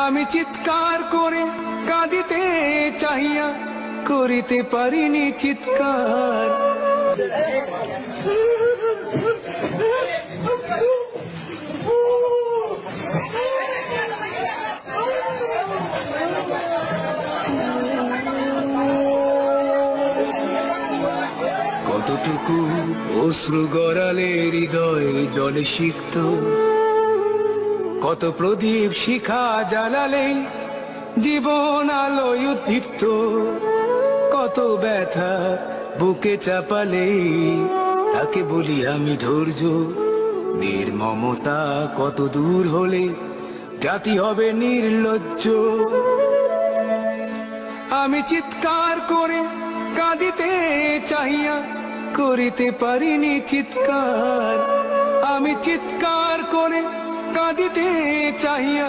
আমি চিৎকার করে কাঁদিতে চাহিয়া করিতে পারিনি চিৎকার। কতটুকু অশ্রু গড়ালে হৃদয় জলে সিক্ত, কত প্রদীপ শিখা জ্বালালে জীবন আলোয় উদ্দীপ্ত, কত ব্যথা বুকে চাপালে তাকে বলি আমি ধৈর্য। নির্মমতা কত দূর হলে জাতি হবে নির্লজ্জ। আমি চিৎকার করে কাঁদিতে চাহিয়া করিতে পারিনি চিৎকার। আমি চিৎকার করে কাঁদিতে চাহিয়া